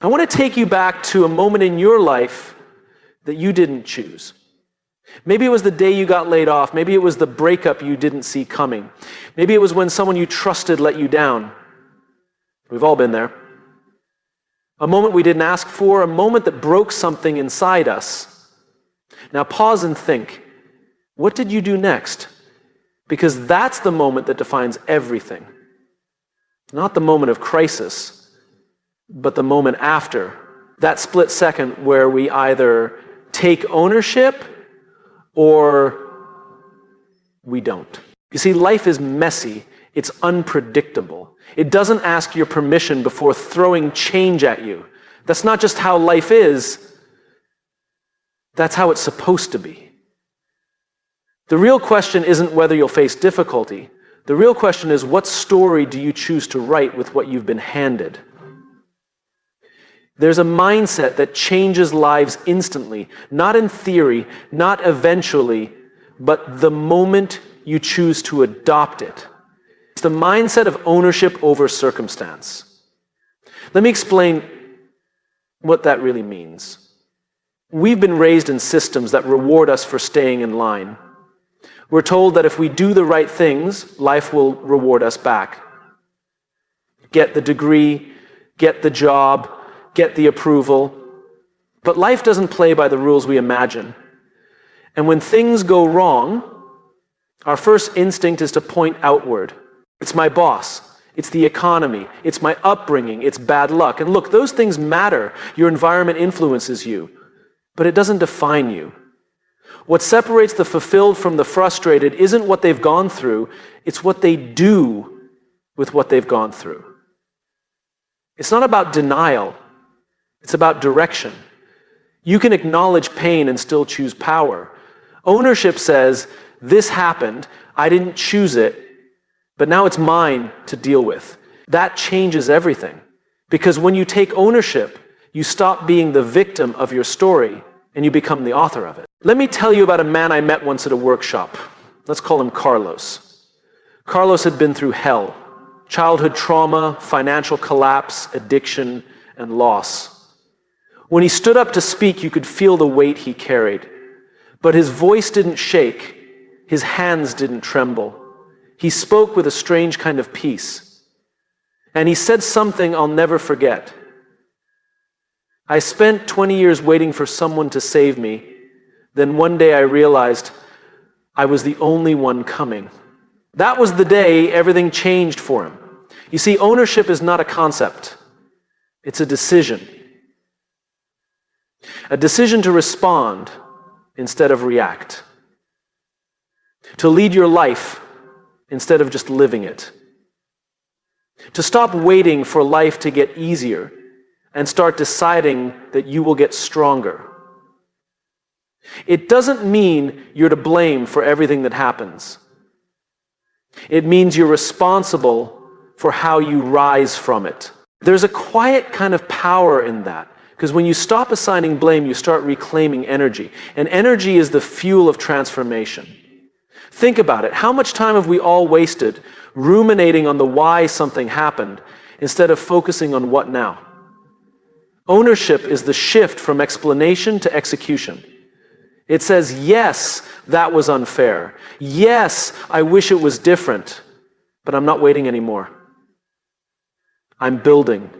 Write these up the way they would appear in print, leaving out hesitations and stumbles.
I want to take you back to a moment in your life that you didn't choose. Maybe it was the day you got laid off. Maybe it was the breakup you didn't see coming. Maybe it was when someone you trusted let you down. We've all been there. A moment we didn't ask for, a moment that broke something inside us. Now pause and think, what did you do next? Because that's the moment that defines everything. Not the moment of crisis, but the moment after. That split second where we either take ownership or we don't. You see, life is messy. It's unpredictable. It doesn't ask your permission before throwing change at you. That's not just how life is. That's how it's supposed to be. The real question isn't whether you'll face difficulty. The real question is, what story do you choose to write with what you've been handed? There's a mindset that changes lives instantly, not in theory, not eventually, but the moment you choose to adopt it. It's the mindset of ownership over circumstance. Let me explain what that really means. We've been raised in systems that reward us for staying in line. We're told that if we do the right things, life will reward us back. Get the degree, get the job, get the approval. But life doesn't play by the rules we imagine. And when things go wrong, our first instinct is to point outward. It's my boss. It's the economy. It's my upbringing. It's bad luck. And look, those things matter. Your environment influences you. But it doesn't define you. What separates the fulfilled from the frustrated isn't what they've gone through. It's what they do with what they've gone through. It's not about denial. It's about direction. You can acknowledge pain and still choose power. Ownership says, this happened, I didn't choose it, but now it's mine to deal with. That changes everything. Because when you take ownership, you stop being the victim of your story and you become the author of it. Let me tell you about a man I met once at a workshop. Let's call him Carlos. Carlos had been through hell. Childhood trauma, financial collapse, addiction, and loss. When he stood up to speak, you could feel the weight he carried. But his voice didn't shake. His hands didn't tremble. He spoke with a strange kind of peace. And he said something I'll never forget. I spent 20 years waiting for someone to save me. Then one day I realized I was the only one coming. That was the day everything changed for him. You see, ownership is not a concept. It's a decision. A decision to respond instead of react. To lead your life instead of just living it. To stop waiting for life to get easier and start deciding that you will get stronger. It doesn't mean you're to blame for everything that happens. It means you're responsible for how you rise from it. There's a quiet kind of power in that. Because when you stop assigning blame, you start reclaiming energy. And energy is the fuel of transformation. Think about it. How much time have we all wasted ruminating on the why something happened instead of focusing on what now? Ownership is the shift from explanation to execution. It says, yes, that was unfair. Yes, I wish it was different, but I'm not waiting anymore. I'm building.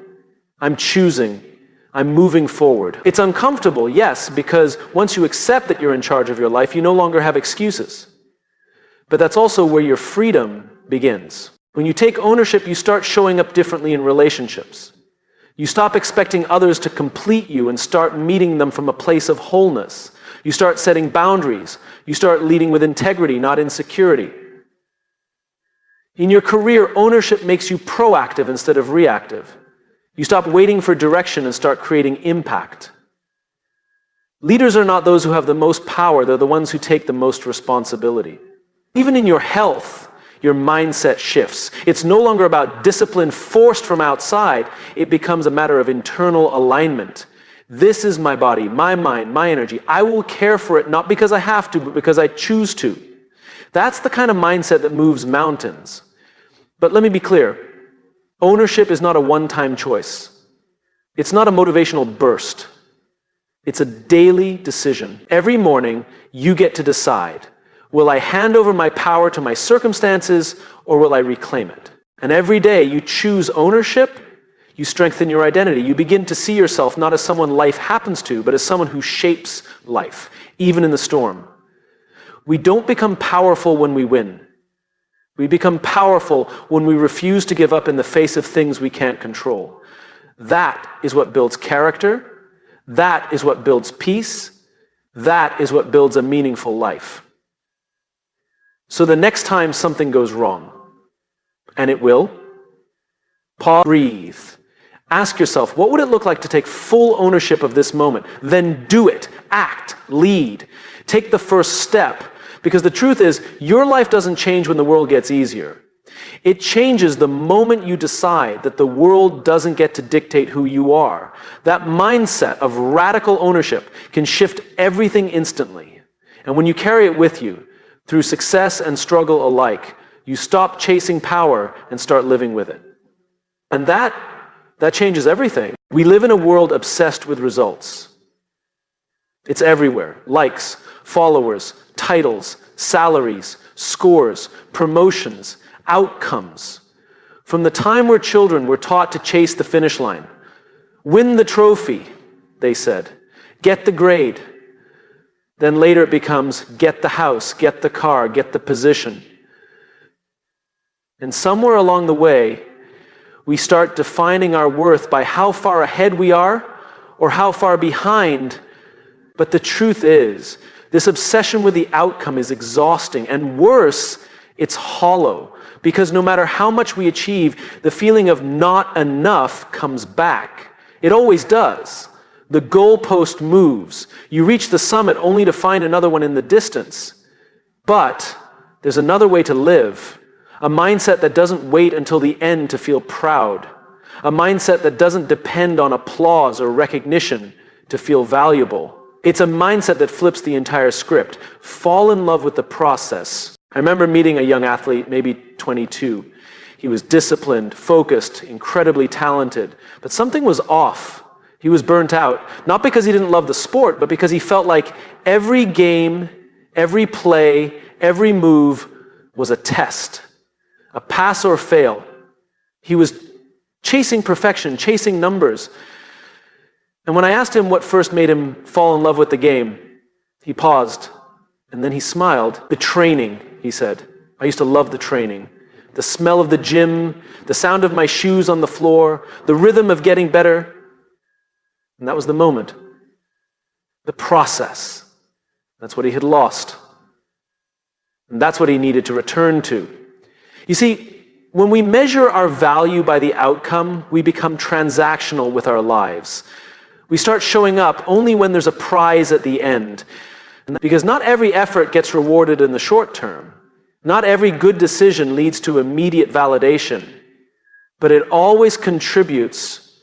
I'm choosing. I'm moving forward. It's uncomfortable, yes, because once you accept that you're in charge of your life, you no longer have excuses. But that's also where your freedom begins. When you take ownership, you start showing up differently in relationships. You stop expecting others to complete you and start meeting them from a place of wholeness. You start setting boundaries. You start leading with integrity, not insecurity. In your career, ownership makes you proactive instead of reactive. You stop waiting for direction and start creating impact. Leaders are not those who have the most power, they're the ones who take the most responsibility. Even in your health, your mindset shifts. It's no longer about discipline forced from outside, it becomes a matter of internal alignment. This is my body, my mind, my energy. I will care for it not because I have to, but because I choose to. That's the kind of mindset that moves mountains. But let me be clear. Ownership is not a one-time choice. It's not a motivational burst. It's a daily decision. Every morning, you get to decide, will I hand over my power to my circumstances or will I reclaim it? And every day you choose ownership, you strengthen your identity. You begin to see yourself not as someone life happens to, but as someone who shapes life, even in the storm. We don't become powerful when we win. We become powerful when we refuse to give up in the face of things we can't control. That is what builds character. That is what builds peace. That is what builds a meaningful life. So the next time something goes wrong, and it will, pause, breathe. Ask yourself, what would it look like to take full ownership of this moment? Then do it. Act. Lead. Take the first step. Because the truth is, your life doesn't change when the world gets easier. It changes the moment you decide that the world doesn't get to dictate who you are. That mindset of radical ownership can shift everything instantly. And when you carry it with you, through success and struggle alike, you stop chasing power and start living with it. And that changes everything. We live in a world obsessed with results. It's everywhere. Likes, followers, titles, salaries, scores, promotions, outcomes. From the time we're children, we're taught to chase the finish line. Win the trophy, they said. Get the grade. Then later it becomes get the house, get the car, get the position. And somewhere along the way, we start defining our worth by how far ahead we are or how far behind. But the truth is, this obsession with the outcome is exhausting, and worse, it's hollow. Because no matter how much we achieve, the feeling of not enough comes back. It always does. The goalpost moves. You reach the summit only to find another one in the distance. But there's another way to live. A mindset that doesn't wait until the end to feel proud. A mindset that doesn't depend on applause or recognition to feel valuable. It's a mindset that flips the entire script. Fall in love with the process. I remember meeting a young athlete, maybe 22. He was disciplined, focused, incredibly talented, but something was off. He was burnt out, not because he didn't love the sport, but because he felt like every game, every play, every move was a test, a pass or fail. He was chasing perfection, chasing numbers. And when I asked him what first made him fall in love with the game, he paused, and then he smiled. The training, he said. I used to love the training. The smell of the gym, the sound of my shoes on the floor, the rhythm of getting better. And that was the moment. The process. That's what he had lost. And that's what he needed to return to. You see, when we measure our value by the outcome, we become transactional with our lives. We start showing up only when there's a prize at the end. Because not every effort gets rewarded in the short term. Not every good decision leads to immediate validation. But it always contributes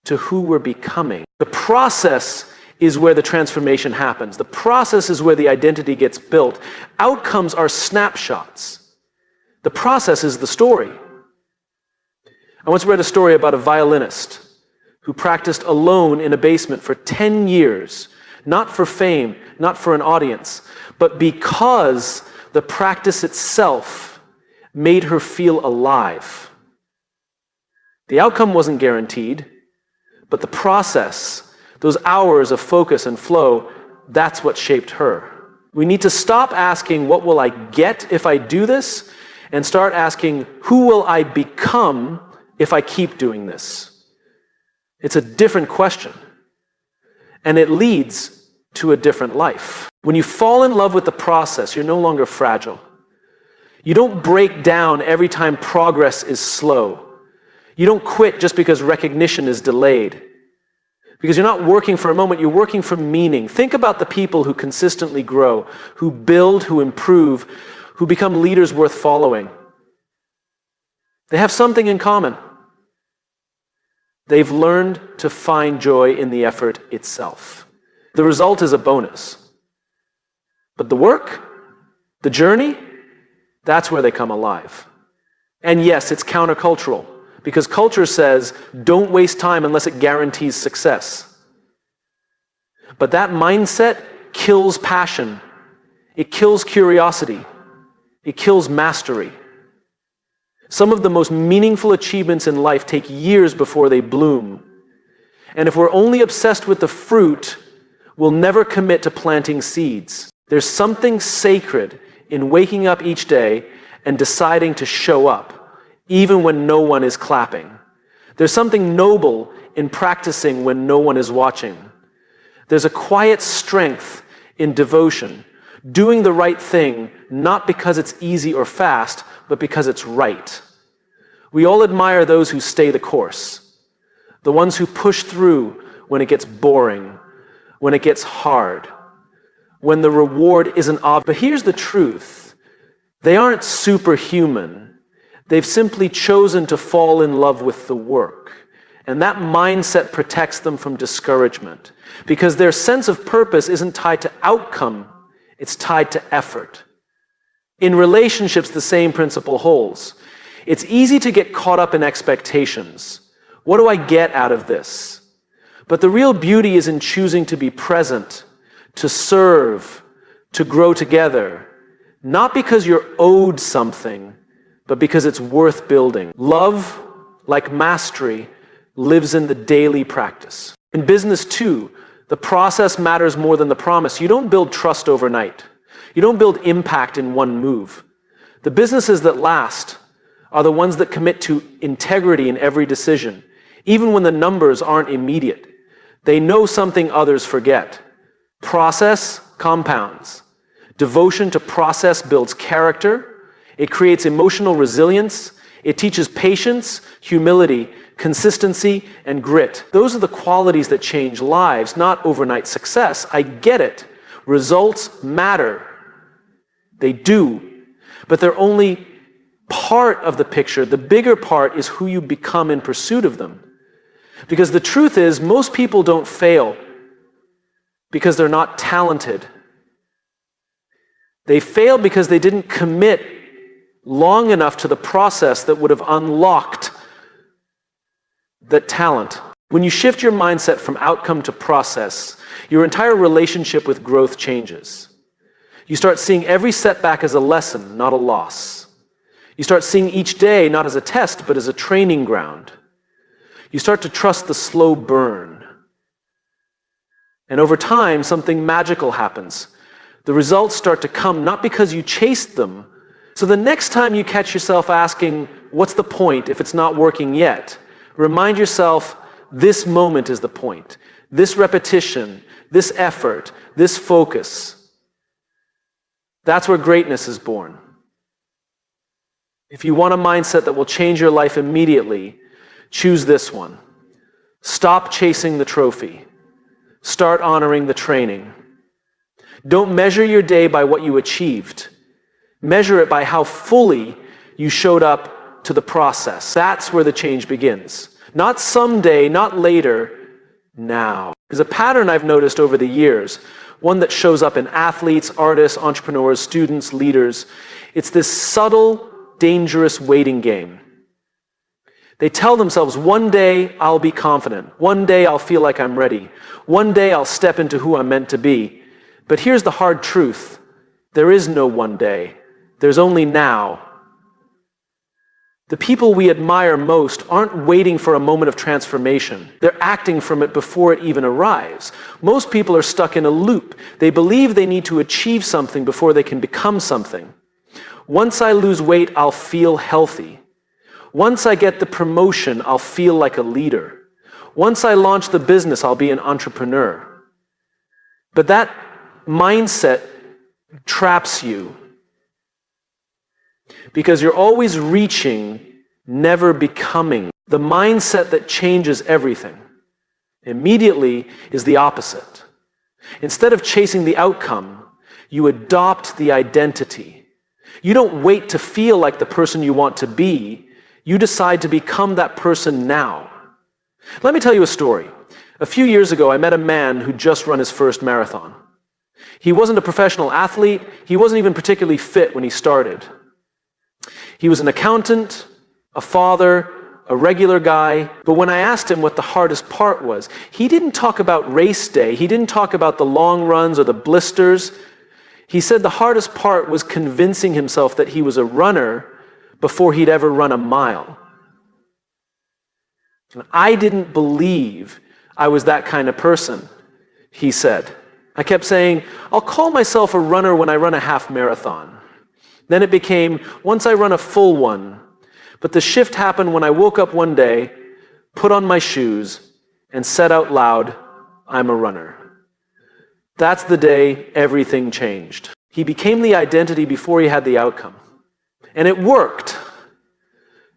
to who we're becoming. The process is where the transformation happens. The process is where the identity gets built. Outcomes are snapshots. The process is the story. I once read a story about a violinist who practiced alone in a basement for 10 years, not for fame, not for an audience, but because the practice itself made her feel alive. The outcome wasn't guaranteed, but the process, those hours of focus and flow, that's what shaped her. We need to stop asking, what will I get if I do this? And start asking, who will I become if I keep doing this? It's a different question. And it leads to a different life. When you fall in love with the process, you're no longer fragile. You don't break down every time progress is slow. You don't quit just because recognition is delayed. Because you're not working for a moment, you're working for meaning. Think about the people who consistently grow, who build, who improve, who become leaders worth following. They have something in common. They've learned to find joy in the effort itself. The result is a bonus. But the work, the journey, that's where they come alive. And yes, it's countercultural, because culture says, don't waste time unless it guarantees success. But that mindset kills passion. It kills curiosity. It kills mastery. Some of the most meaningful achievements in life take years before they bloom. And if we're only obsessed with the fruit, we'll never commit to planting seeds. There's something sacred in waking up each day and deciding to show up, even when no one is clapping. There's something noble in practicing when no one is watching. There's a quiet strength in devotion, doing the right thing, not because it's easy or fast, but because it's right. We all admire those who stay the course, the ones who push through when it gets boring, when it gets hard, when the reward isn't obvious. But here's the truth. They aren't superhuman. They've simply chosen to fall in love with the work. And that mindset protects them from discouragement, because their sense of purpose isn't tied to outcome, it's tied to effort. In relationships, the same principle holds. It's easy to get caught up in expectations. What do I get out of this? But the real beauty is in choosing to be present, to serve, to grow together, not because you're owed something, but because it's worth building. Love, like mastery, lives in the daily practice. In business too, the process matters more than the promise. You don't build trust overnight. You don't build impact in one move. The businesses that last are the ones that commit to integrity in every decision, even when the numbers aren't immediate. They know something others forget. Process compounds. Devotion to process builds character. It creates emotional resilience. It teaches patience, humility, consistency, and grit. Those are the qualities that change lives, not overnight success. I get it. Results matter. They do. But they're only part of the picture. The bigger part is who you become in pursuit of them. Because the truth is, most people don't fail because they're not talented. They fail because they didn't commit long enough to the process that would have unlocked that talent. When you shift your mindset from outcome to process, your entire relationship with growth changes. You start seeing every setback as a lesson, not a loss. You start seeing each day not as a test, but as a training ground. You start to trust the slow burn. And over time, something magical happens. The results start to come not because you chased them. So the next time you catch yourself asking, what's the point if it's not working yet? Remind yourself, this moment is the point. This repetition, this effort, this focus. That's where greatness is born. If you want a mindset that will change your life immediately, choose this one. Stop chasing the trophy. Start honoring the training. Don't measure your day by what you achieved. Measure it by how fully you showed up to the process. That's where the change begins. Not someday, not later, now. There's a pattern I've noticed over the years, one that shows up in athletes, artists, entrepreneurs, students, leaders. It's this subtle, dangerous waiting game. They tell themselves, one day I'll be confident. One day I'll feel like I'm ready. One day I'll step into who I'm meant to be. But here's the hard truth. There is no one day. There's only now. The people we admire most aren't waiting for a moment of transformation. They're acting from it before it even arrives. Most people are stuck in a loop. They believe they need to achieve something before they can become something. Once I lose weight, I'll feel healthy. Once I get the promotion, I'll feel like a leader. Once I launch the business, I'll be an entrepreneur. But that mindset traps you because you're always reaching, never becoming. The mindset that changes everything immediately is the opposite. Instead of chasing the outcome, you adopt the identity. You don't wait to feel like the person you want to be. You decide to become that person now. Let me tell you a story. A few years ago, I met a man who just run his first marathon. He wasn't a professional athlete. He wasn't even particularly fit when he started. He was an accountant, a father, a regular guy. But when I asked him what the hardest part was, he didn't talk about race day. He didn't talk about the long runs or the blisters. He said the hardest part was convincing himself that he was a runner before he'd ever run a mile. And I didn't believe I was that kind of person, he said. I kept saying, I'll call myself a runner when I run a half marathon. Then it became, once I run a full one. But the shift happened when I woke up one day, put on my shoes, and said out loud, I'm a runner. That's the day everything changed. He became the identity before he had the outcome. And it worked.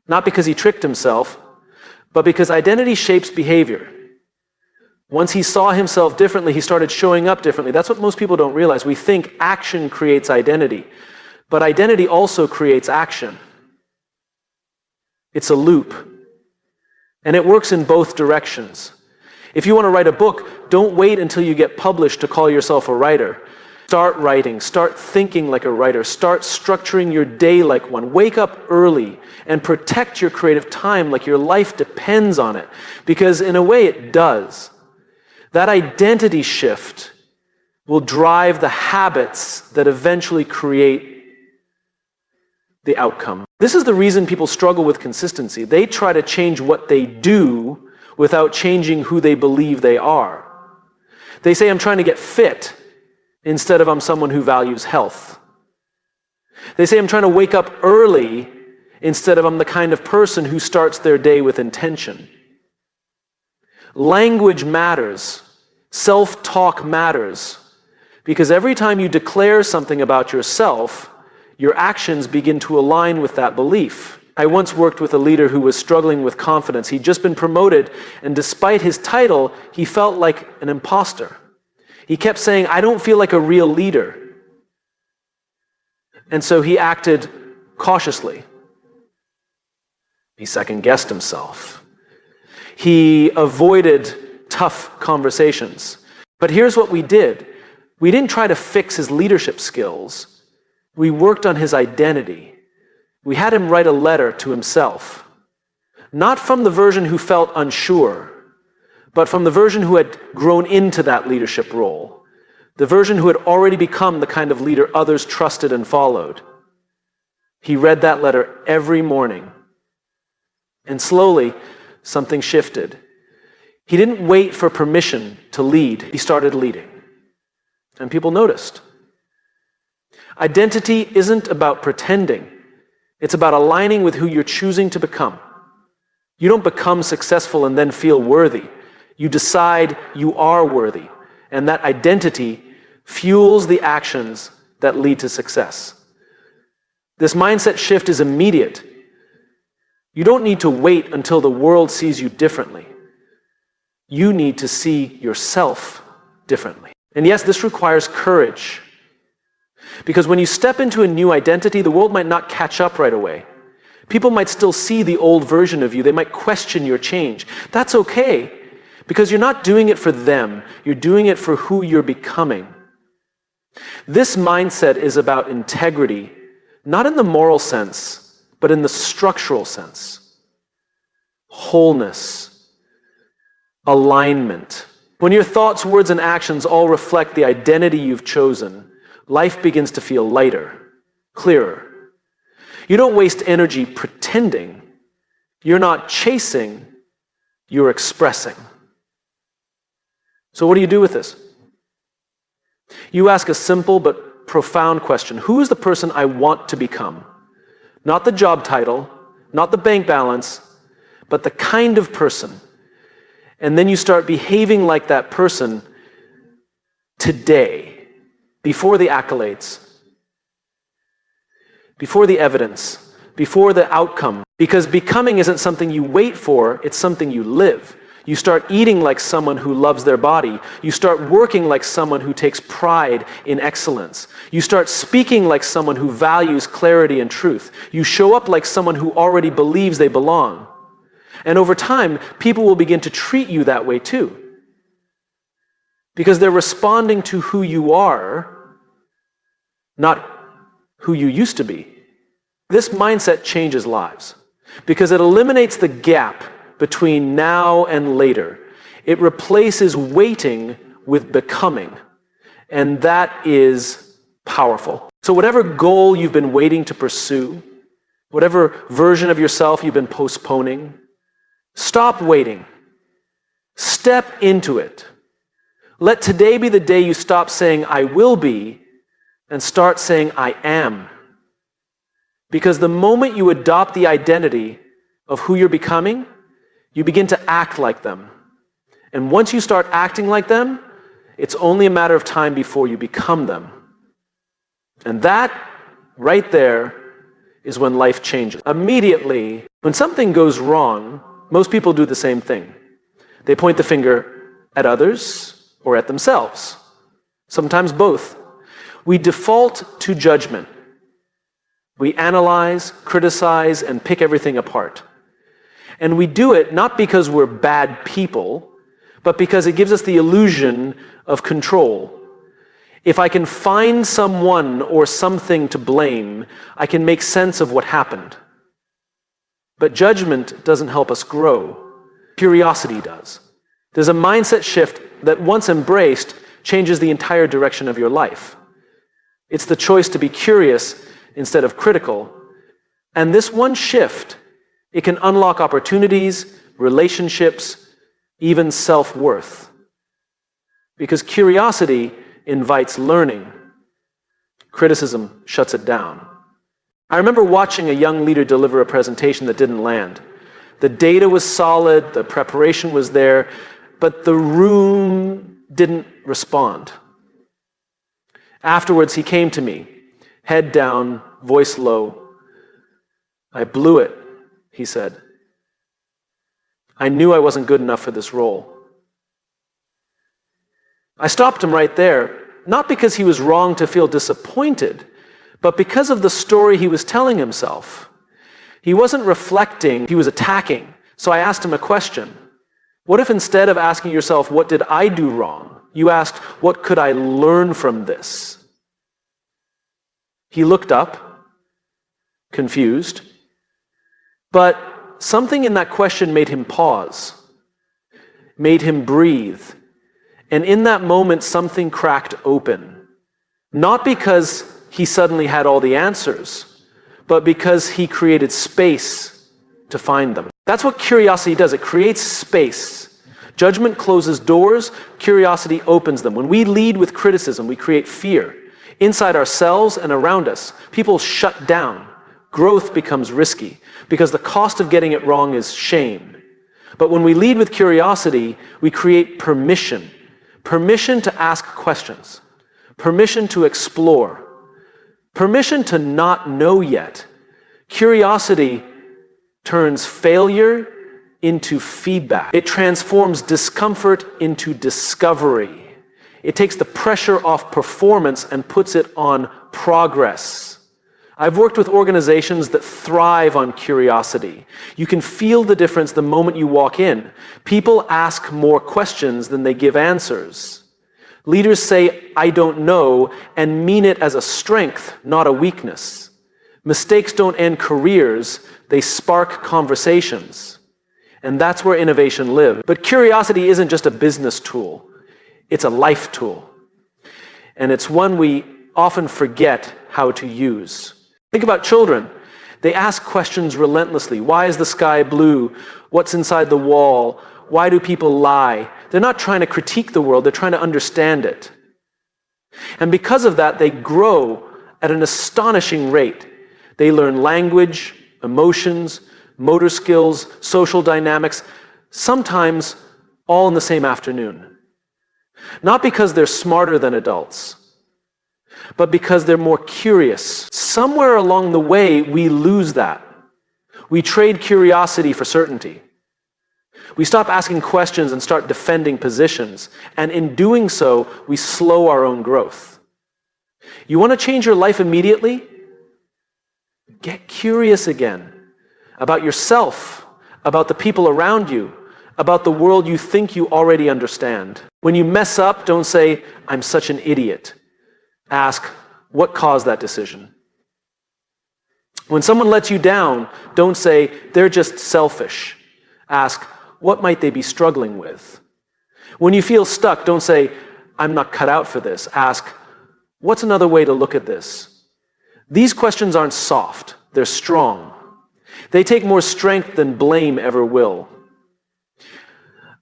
Not because he tricked himself, but because identity shapes behavior. Once he saw himself differently, he started showing up differently. That's what most people don't realize. We think action creates identity, but identity also creates action. It's a loop, and it works in both directions. If you want to write a book, don't wait until you get published to call yourself a writer. Start writing, start thinking like a writer, start structuring your day like one. Wake up early and protect your creative time like your life depends on it, because in a way it does. That identity shift will drive the habits that eventually create the outcome. This is the reason people struggle with consistency. They try to change what they do without changing who they believe they are. They say, I'm trying to get fit, instead of I'm someone who values health. They say, I'm trying to wake up early, instead of I'm the kind of person who starts their day with intention. Language matters. Self-talk matters. Because every time you declare something about yourself, your actions begin to align with that belief. I once worked with a leader who was struggling with confidence. He'd just been promoted, and despite his title, he felt like an imposter. He kept saying, I don't feel like a real leader. And so he acted cautiously. He second-guessed himself. He avoided tough conversations. But here's what we did. We didn't try to fix his leadership skills. We worked on his identity. We had him write a letter to himself. Not from the version who felt unsure, but from the version who had grown into that leadership role. The version who had already become the kind of leader others trusted and followed. He read that letter every morning. And slowly, something shifted. He didn't wait for permission to lead. He started leading. And people noticed. Identity isn't about pretending. It's about aligning with who you're choosing to become. You don't become successful and then feel worthy. You decide you are worthy. And that identity fuels the actions that lead to success. This mindset shift is immediate. You don't need to wait until the world sees you differently. You need to see yourself differently. And yes, this requires courage. Because when you step into a new identity, the world might not catch up right away. People might still see the old version of you. They might question your change. That's okay, because you're not doing it for them. You're doing it for who you're becoming. This mindset is about integrity, not in the moral sense, but in the structural sense. Wholeness, alignment. When your thoughts, words, and actions all reflect the identity you've chosen, life begins to feel lighter, clearer. You don't waste energy pretending. You're not chasing, you're expressing. So what do you do with this? You ask a simple but profound question. Who is the person I want to become? Not the job title, not the bank balance, but the kind of person. And then you start behaving like that person today, before the accolades, before the evidence, before the outcome. Because becoming isn't something you wait for, it's something you live. You start eating like someone who loves their body. You start working like someone who takes pride in excellence. You start speaking like someone who values clarity and truth. You show up like someone who already believes they belong. And over time, people will begin to treat you that way too. Because they're responding to who you are, not who you used to be. This mindset changes lives. because it eliminates the gap between now and later. It replaces waiting with becoming, and that is powerful. So whatever goal you've been waiting to pursue, whatever version of yourself you've been postponing, stop waiting. Step into it. Let today be the day you stop saying, I will be, and start saying, I am. Because the moment you adopt the identity of who you're becoming, you begin to act like them. And once you start acting like them, it's only a matter of time before you become them. And that, right there, is when life changes. Immediately, when something goes wrong, most people do the same thing. They point the finger at others or at themselves. Sometimes both. We default to judgment. We analyze, criticize, and pick everything apart. And we do it not because we're bad people, but because it gives us the illusion of control. If I can find someone or something to blame, I can make sense of what happened. But judgment doesn't help us grow. Curiosity does. There's a mindset shift that, once embraced, changes the entire direction of your life. It's the choice to be curious instead of critical. And this one shift, it can unlock opportunities, relationships, even self-worth. Because curiosity invites learning. Criticism shuts it down. I remember watching a young leader deliver a presentation that didn't land. The data was solid, the preparation was there, but the room didn't respond. Afterwards, he came to me, head down, voice low. I blew it, he said. I knew I wasn't good enough for this role. I stopped him right there, not because he was wrong to feel disappointed, but because of the story he was telling himself. He wasn't reflecting, he was attacking. So I asked him a question. What if instead of asking yourself, what did I do wrong, you asked, what could I learn from this? He looked up, confused, but something in that question made him pause, made him breathe. And in that moment, something cracked open. Not because he suddenly had all the answers, but because he created space to find them. That's what curiosity does. It creates space. Judgment closes doors, curiosity opens them. When we lead with criticism, we create fear. Inside ourselves and around us, people shut down. Growth becomes risky because the cost of getting it wrong is shame. But when we lead with curiosity, we create permission. Permission to ask questions. Permission to explore. Permission to not know yet. Curiosity turns failure into feedback. It transforms discomfort into discovery. It takes the pressure off performance and puts it on progress. I've worked with organizations that thrive on curiosity. You can feel the difference the moment you walk in. People ask more questions than they give answers. Leaders say, I don't know, and mean it as a strength, not a weakness. Mistakes don't end careers, they spark conversations. And that's where innovation lives. But curiosity isn't just a business tool, it's a life tool. And it's one we often forget how to use. Think about children. They ask questions relentlessly. Why is the sky blue? What's inside the wall? Why do people lie? They're not trying to critique the world, they're trying to understand it. And because of that, they grow at an astonishing rate. They learn language, emotions, motor skills, social dynamics, sometimes all in the same afternoon. Not because they're smarter than adults, but because they're more curious. Somewhere along the way, we lose that. We trade curiosity for certainty. We stop asking questions and start defending positions. And in doing so, we slow our own growth. You want to change your life immediately? Get curious again about yourself, about the people around you, about the world you think you already understand. When you mess up, don't say, I'm such an idiot. Ask, what caused that decision? When someone lets you down, don't say, they're just selfish. Ask, what might they be struggling with? When you feel stuck, don't say, I'm not cut out for this. Ask, what's another way to look at this? These questions aren't soft, they're strong. They take more strength than blame ever will.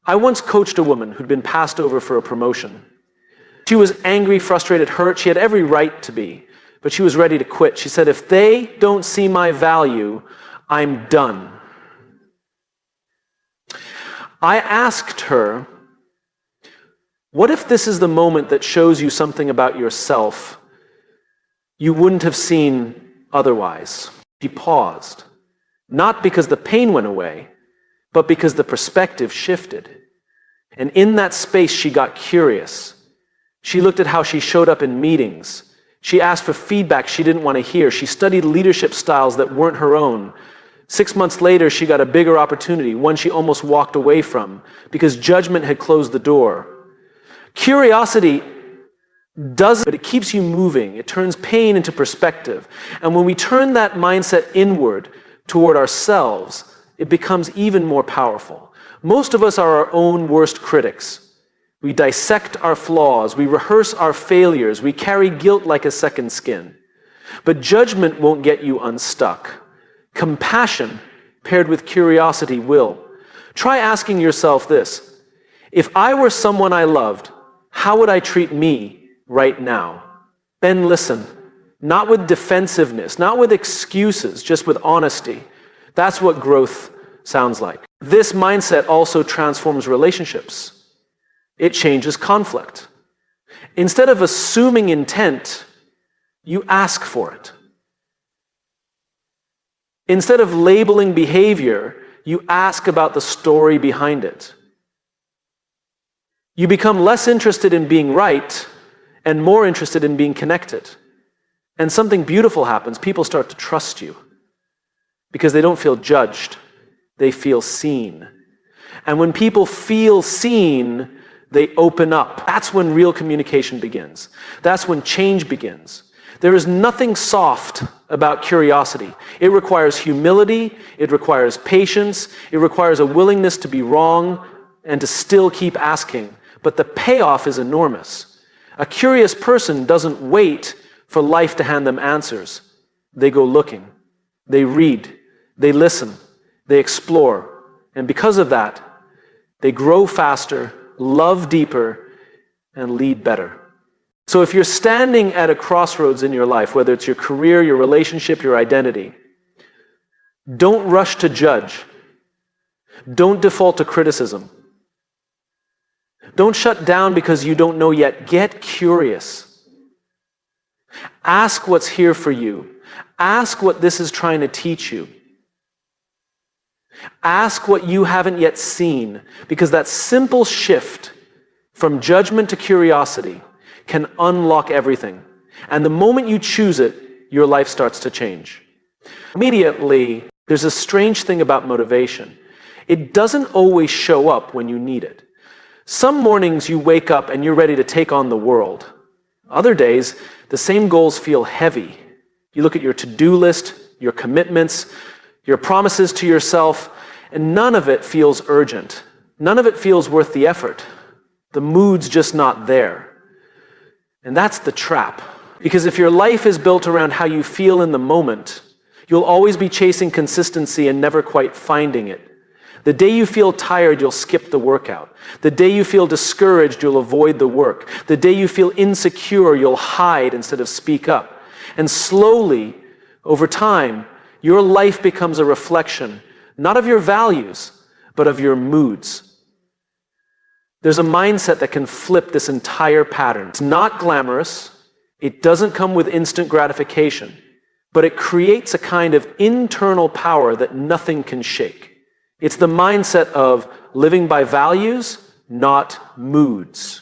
I once coached a woman who'd been passed over for a promotion. She was angry, frustrated, hurt. She had every right to be, but she was ready to quit. She said, if they don't see my value, I'm done. I asked her, what if this is the moment that shows you something about yourself you wouldn't have seen otherwise? She paused, not because the pain went away, but because the perspective shifted. And in that space, she got curious. She looked at how she showed up in meetings. She asked for feedback she didn't want to hear. She studied leadership styles that weren't her own. 6 months later, she got a bigger opportunity, one she almost walked away from, because judgment had closed the door. Curiosity does, but it keeps you moving. It turns pain into perspective. And when we turn that mindset inward toward ourselves, it becomes even more powerful. Most of us are our own worst critics. We dissect our flaws, we rehearse our failures, we carry guilt like a second skin. But judgment won't get you unstuck. Compassion paired with curiosity will. Try asking yourself this: if I were someone I loved, how would I treat me right now? Then listen, not with defensiveness, not with excuses, just with honesty. That's what growth sounds like. This mindset also transforms relationships. It changes conflict. Instead of assuming intent, you ask for it. Instead of labeling behavior, you ask about the story behind it. You become less interested in being right and more interested in being connected. And something beautiful happens. People start to trust you because they don't feel judged. They feel seen. And when people feel seen, they open up. That's when real communication begins. That's when change begins. There is nothing soft about curiosity. It requires humility. It requires patience. It requires a willingness to be wrong and to still keep asking. But the payoff is enormous. A curious person doesn't wait for life to hand them answers. They go looking. They read. They listen. They explore. And because of that, they grow faster, love deeper, and lead better. So if you're standing at a crossroads in your life, whether it's your career, your relationship, your identity, don't rush to judge. Don't default to criticism. Don't shut down because you don't know yet. Get curious. Ask what's here for you. Ask what this is trying to teach you. Ask what you haven't yet seen, because that simple shift from judgment to curiosity can unlock everything. And the moment you choose it, your life starts to change. Immediately, there's a strange thing about motivation. It doesn't always show up when you need it. Some mornings you wake up and you're ready to take on the world. Other days, the same goals feel heavy. You look at your to-do list, your commitments, your promises to yourself, and none of it feels urgent. None of it feels worth the effort. The mood's just not there. And that's the trap. Because if your life is built around how you feel in the moment, you'll always be chasing consistency and never quite finding it. The day you feel tired, you'll skip the workout. The day you feel discouraged, you'll avoid the work. The day you feel insecure, you'll hide instead of speak up. And slowly, over time, your life becomes a reflection, not of your values, but of your moods. There's a mindset that can flip this entire pattern. It's not glamorous. It doesn't come with instant gratification, but it creates a kind of internal power that nothing can shake. It's the mindset of living by values, not moods.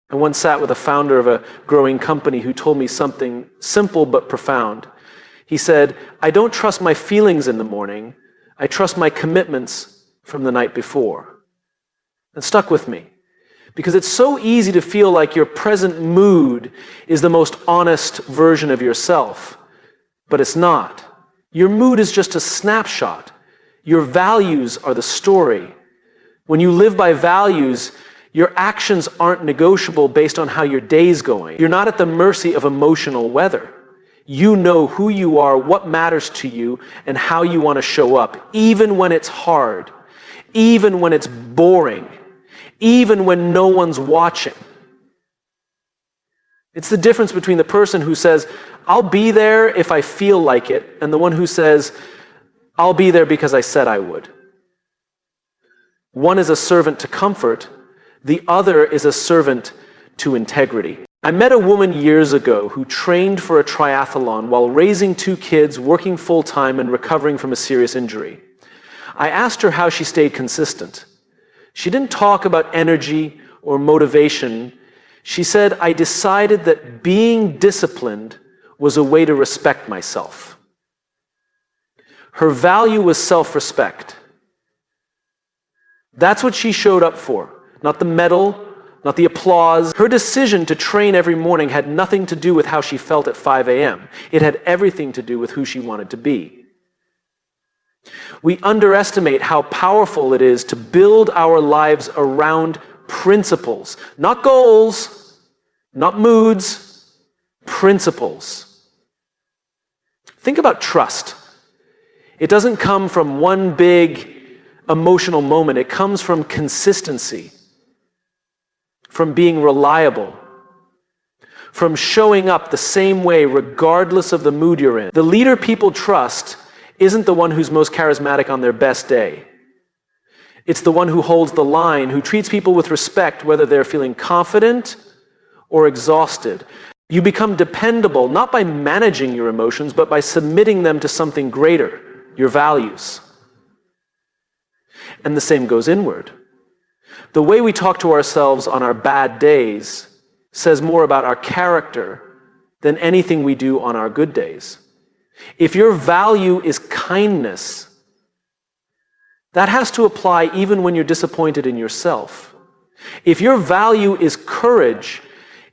I once sat with a founder of a growing company who told me something simple but profound. He said, I don't trust my feelings in the morning. I trust my commitments from the night before. It stuck with me because it's so easy to feel like your present mood is the most honest version of yourself, but it's not. Your mood is just a snapshot. Your values are the story. When you live by values, your actions aren't negotiable based on how your day's going. You're not at the mercy of emotional weather. You know who you are, what matters to you, and how you want to show up, even when it's hard, even when it's boring, even when no one's watching. It's the difference between the person who says, I'll be there if I feel like it, and the one who says, I'll be there because I said I would. One is a servant to comfort, the other is a servant to integrity. I met a woman years ago who trained for a triathlon while raising 2 kids, working full-time, and recovering from a serious injury. I asked her how she stayed consistent. She didn't talk about energy or motivation. She said, I decided that being disciplined was a way to respect myself. Her value was self-respect. That's what she showed up for. Not the medal, not the applause. Her decision to train every morning had nothing to do with how she felt at 5 a.m. It had everything to do with who she wanted to be. We underestimate how powerful it is to build our lives around principles, not goals, not moods, principles. Think about trust. It doesn't come from one big emotional moment. It comes from consistency, from being reliable, from showing up the same way regardless of the mood you're in. The leader people trust isn't the one who's most charismatic on their best day. It's the one who holds the line, who treats people with respect whether they're feeling confident or exhausted. You become dependable not by managing your emotions, but by submitting them to something greater, your values. And the same goes inward. The way we talk to ourselves on our bad days says more about our character than anything we do on our good days. If your value is kindness, that has to apply even when you're disappointed in yourself. If your value is courage,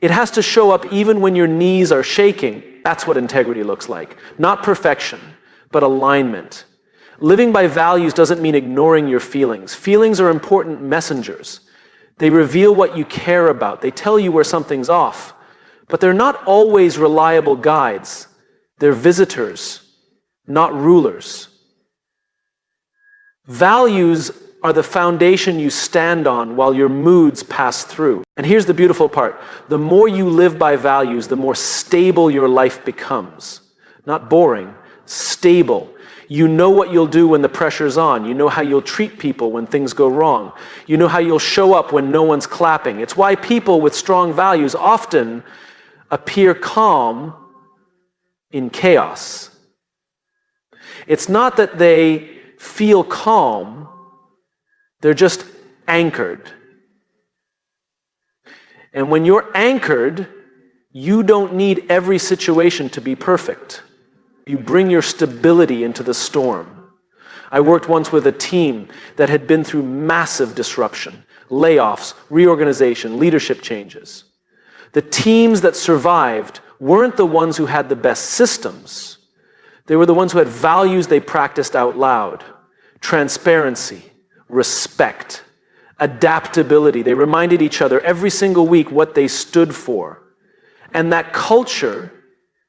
it has to show up even when your knees are shaking. That's what integrity looks like. Not perfection, but alignment. Living by values doesn't mean ignoring your feelings. Feelings are important messengers. They reveal what you care about. They tell you where something's off. But they're not always reliable guides. They're visitors, not rulers. Values are the foundation you stand on while your moods pass through. And here's the beautiful part. The more you live by values, the more stable your life becomes. Not boring, stable. You know what you'll do when the pressure's on. You know how you'll treat people when things go wrong. You know how you'll show up when no one's clapping. It's why people with strong values often appear calm in chaos. It's not that they feel calm, they're just anchored. And when you're anchored, you don't need every situation to be perfect. You bring your stability into the storm. I worked once with a team that had been through massive disruption, layoffs, reorganization, leadership changes. The teams that survived weren't the ones who had the best systems. They were the ones who had values they practiced out loud. Transparency, respect, adaptability. They reminded each other every single week what they stood for. And that culture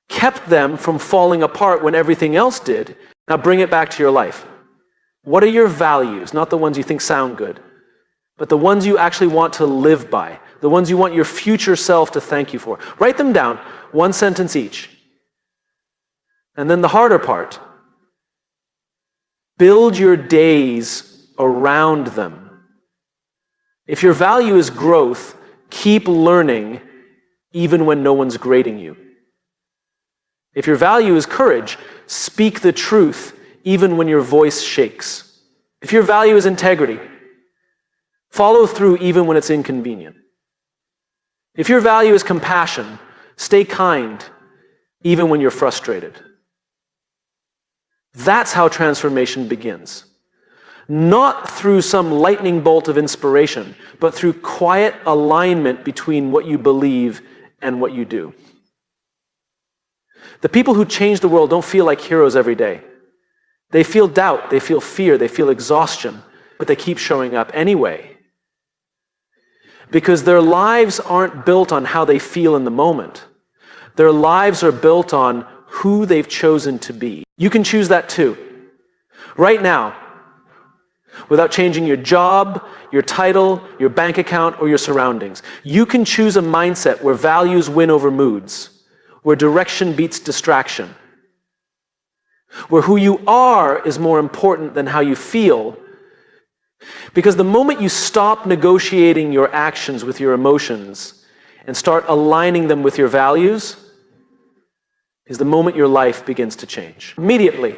kept them from falling apart when everything else did. Now bring it back to your life. What are your values? Not the ones you think sound good, but the ones you actually want to live by, the ones you want your future self to thank you for. Write them down, 1 sentence each. And then the harder part, build your days around them. If your value is growth, keep learning even when no one's grading you. If your value is courage, speak the truth even when your voice shakes. If your value is integrity, follow through even when it's inconvenient. If your value is compassion, stay kind even when you're frustrated. That's how transformation begins. Not through some lightning bolt of inspiration, but through quiet alignment between what you believe and what you do. The people who change the world don't feel like heroes every day. They feel doubt, they feel fear, they feel exhaustion, but they keep showing up anyway. Because their lives aren't built on how they feel in the moment. Their lives are built on who they've chosen to be. You can choose that too. Right now, without changing your job, your title, your bank account, or your surroundings. You can choose a mindset where values win over moods, where direction beats distraction, where who you are is more important than how you feel. Because the moment you stop negotiating your actions with your emotions and start aligning them with your values, is the moment your life begins to change. Immediately.